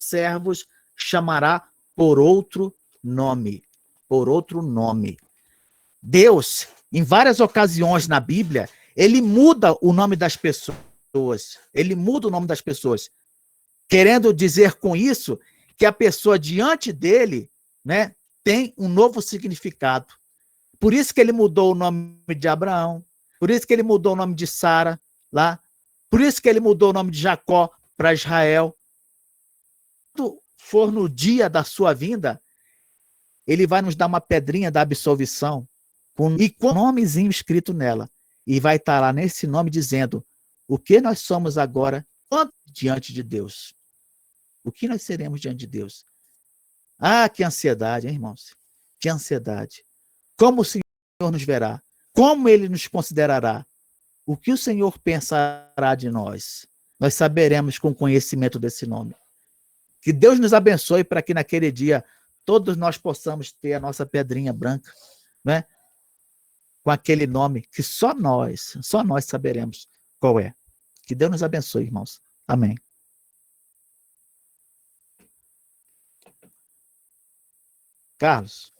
servos chamará por outro nome. Por outro nome. Deus, em várias ocasiões na Bíblia, ele muda o nome das pessoas. Ele muda o nome das pessoas. Querendo dizer com isso que a pessoa diante dele, né, tem um novo significado. Por isso que ele mudou o nome de Abraão, por isso que ele mudou o nome de Sara lá, por isso que ele mudou o nome de Jacó para Israel. Quando for no dia da sua vinda, ele vai nos dar uma pedrinha da absolvição e com um nomezinho escrito nela. E vai estar lá nesse nome dizendo o que nós somos agora diante de Deus. O que nós seremos diante de Deus? Ah, que ansiedade, hein, irmãos? Que ansiedade. Como o Senhor nos verá? Como Ele nos considerará? O que o Senhor pensará de nós? Nós saberemos com conhecimento desse nome. Que Deus nos abençoe para que naquele dia todos nós possamos ter a nossa pedrinha branca, né? Com aquele nome que só nós saberemos qual é. Que Deus nos abençoe, irmãos. Amém. Carlos.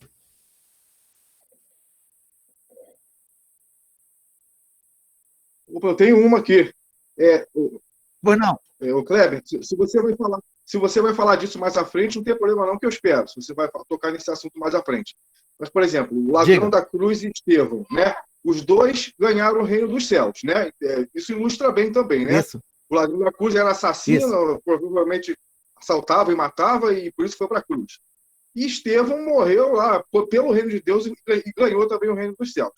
Opa, eu tenho uma aqui. Pois não. O Kleber, se você vai falar disso mais à frente, não tem problema não, que eu espero. Se você vai tocar nesse assunto mais à frente. Mas, por exemplo, o ladrão da cruz e Estevão, né? Os dois ganharam o reino dos céus, né? Isso ilustra bem também, né? Isso. O ladrão da cruz era assassino, provavelmente assaltava e matava, e por isso foi para a cruz. E Estevão morreu lá pelo reino de Deus e ganhou também o reino dos céus.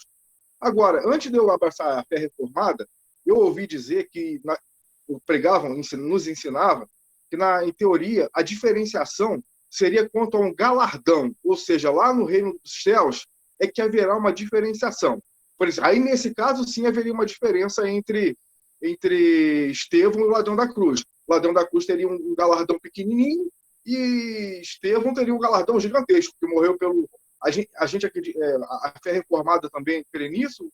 Agora, antes de eu abraçar a fé reformada, eu ouvi dizer que pregavam, nos ensinavam, que, em teoria, a diferenciação seria quanto a um galardão, ou seja, lá no reino dos céus é que haverá uma diferenciação. Por exemplo, aí, nesse caso, sim, haveria uma diferença entre Estevão e o ladrão da cruz. O ladrão da cruz teria um galardão pequenininho e Estevão teria um galardão gigantesco, que morreu pelo... A fé reformada também crê nisso?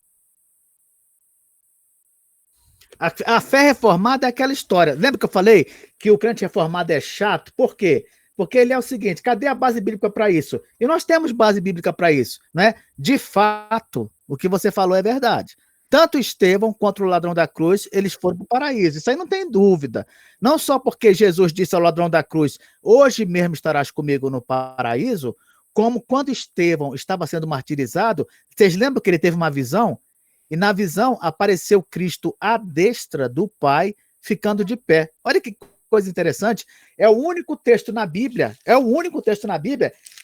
A fé reformada é aquela história. Lembra que eu falei que o crente reformado é chato? Por quê? Porque ele é o seguinte, cadê a base bíblica para isso? E nós temos base bíblica para isso, né? De fato, o que você falou é verdade. Tanto Estevão quanto o ladrão da cruz, eles foram para o paraíso. Isso aí não tem dúvida. Não só porque Jesus disse ao ladrão da cruz, hoje mesmo estarás comigo no paraíso, como quando Estevão estava sendo martirizado, vocês lembram que ele teve uma visão? E na visão apareceu Cristo à destra do Pai, ficando de pé. Olha que coisa interessante. É o único texto na Bíblia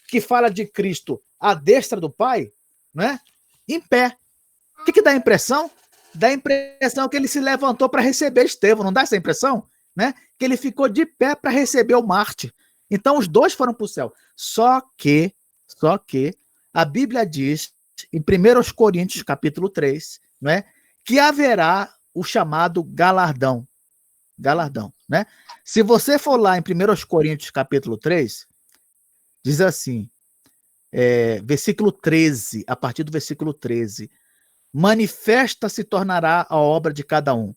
que fala de Cristo à destra do Pai, né? Em pé. O que dá a impressão? Dá a impressão que ele se levantou para receber Estevão. Não dá essa impressão? Né? Que ele ficou de pé para receber o Marte. Então os dois foram para o céu. Só que a Bíblia diz, em 1 Coríntios, capítulo 3, né, que haverá o chamado galardão. Galardão, né? Se você for lá em 1 Coríntios, capítulo 3, diz assim, versículo 13, a partir do versículo 13, manifesta se tornará a obra de cada um,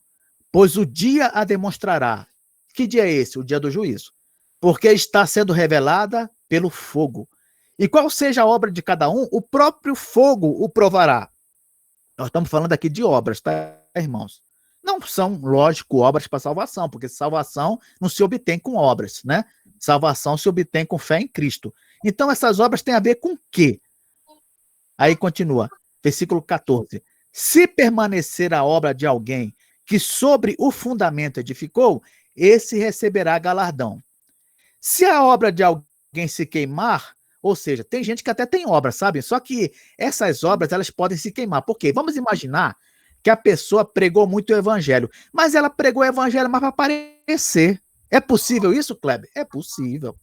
pois o dia a demonstrará. Que dia é esse? O dia do juízo. Porque está sendo revelada pelo fogo. E qual seja a obra de cada um, o próprio fogo o provará. Nós estamos falando aqui de obras, tá, irmãos? Não são, lógico, obras para salvação, porque salvação não se obtém com obras, né? Salvação se obtém com fé em Cristo. Então, essas obras têm a ver com o quê? Aí continua, versículo 14. Se permanecer a obra de alguém que sobre o fundamento edificou, esse receberá galardão. Se a obra de alguém se queimar, ou seja, tem gente que até tem obra, sabe? Só que essas obras, elas podem se queimar. Por quê? Vamos imaginar que a pessoa pregou muito o evangelho, mas ela pregou o evangelho mais para aparecer. É possível isso, Kleber? É possível.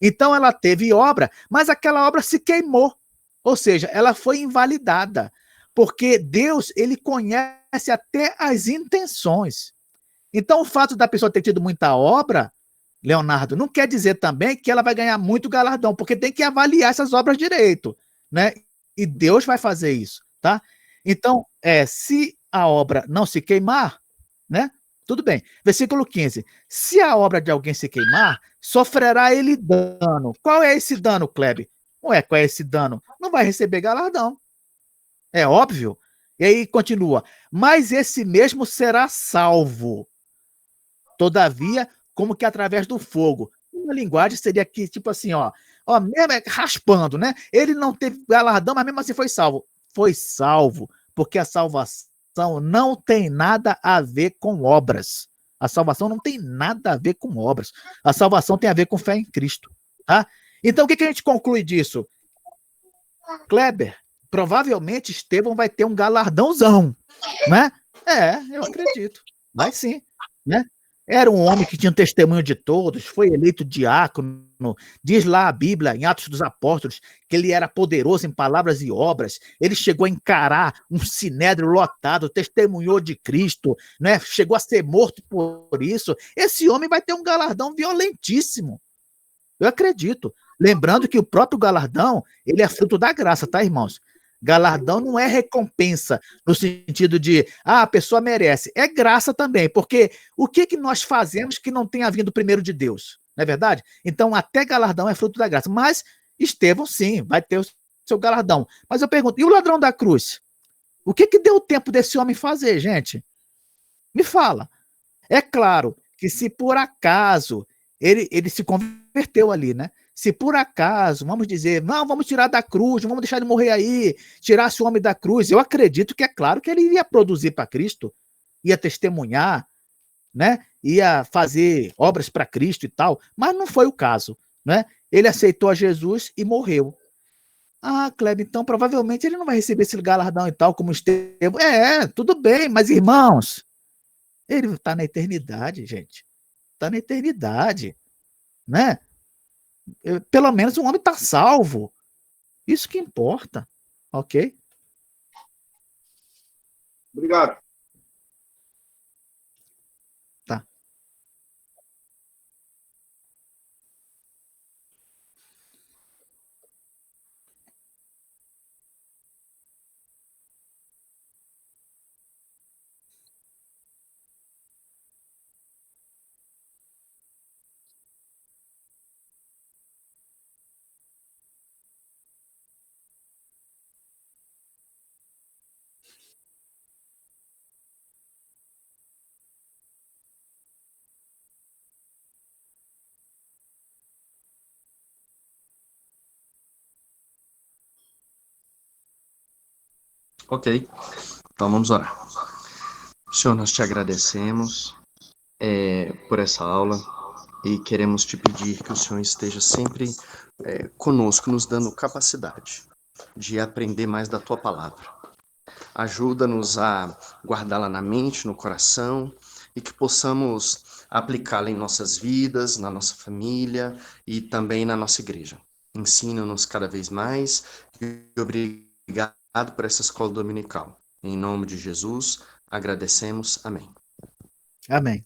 Então ela teve obra, mas aquela obra se queimou. Ou seja, ela foi invalidada. Porque Deus, ele conhece até as intenções. Então o fato da pessoa ter tido muita obra, Leonardo, não quer dizer também que ela vai ganhar muito galardão, porque tem que avaliar essas obras direito, né? E Deus vai fazer isso, tá? Então, se a obra não se queimar, né? Tudo bem. Versículo 15. Se a obra de alguém se queimar, sofrerá ele dano. Qual é esse dano, Kleber? Ué, qual é esse dano? Não vai receber galardão. É óbvio. E aí continua. Mas esse mesmo será salvo. Todavia, como que através do fogo. Uma linguagem seria aqui, tipo assim, ó, mesmo raspando, né? Ele não teve galardão, mas mesmo assim foi salvo. Foi salvo, porque a salvação não tem nada a ver com obras. A salvação não tem nada a ver com obras. A salvação tem a ver com fé em Cristo, tá? Então, o que a gente conclui disso? Kleber, provavelmente Estevão vai ter um galardãozão, né? Eu acredito. Vai sim, né? Era um homem que tinha um testemunho de todos, foi eleito diácono, diz lá a Bíblia, em Atos dos Apóstolos, que ele era poderoso em palavras e obras, ele chegou a encarar um sinédrio lotado, testemunhou de Cristo, né? Chegou a ser morto por isso. Esse homem vai ter um galardão violentíssimo. Eu acredito. Lembrando que o próprio galardão, ele é fruto da graça, tá, irmãos? Galardão não é recompensa no sentido de, a pessoa merece. É graça também, porque o que nós fazemos que não tenha vindo primeiro de Deus? Não é verdade? Então, até galardão é fruto da graça. Mas Estevão, sim, vai ter o seu galardão. Mas eu pergunto, e o ladrão da cruz? O que deu tempo desse homem fazer, gente? Me fala. É claro que se por acaso ele se converteu ali, né? Se por acaso, vamos dizer, não, vamos tirar da cruz, vamos deixar ele morrer aí, tirasse o homem da cruz, eu acredito que é claro que ele iria produzir para Cristo, ia testemunhar, né? Ia fazer obras para Cristo e tal, mas não foi o caso, né? Ele aceitou a Jesus e morreu. Ah, Kleber, então provavelmente ele não vai receber esse galardão e tal, como Estevão. Tudo bem, mas irmãos, ele está na eternidade, gente. Está na eternidade, né? Pelo menos o homem está salvo. Isso que importa, ok? Obrigado. Tá. Ok, então vamos orar. Senhor, nós te agradecemos por essa aula e queremos te pedir que o Senhor esteja sempre conosco, nos dando capacidade de aprender mais da tua palavra. Ajuda-nos a guardá-la na mente, no coração, e que possamos aplicá-la em nossas vidas, na nossa família e também na nossa igreja. Ensina-nos cada vez mais e obrigado por essa escola dominical. Em nome de Jesus, agradecemos. Amém. Amém.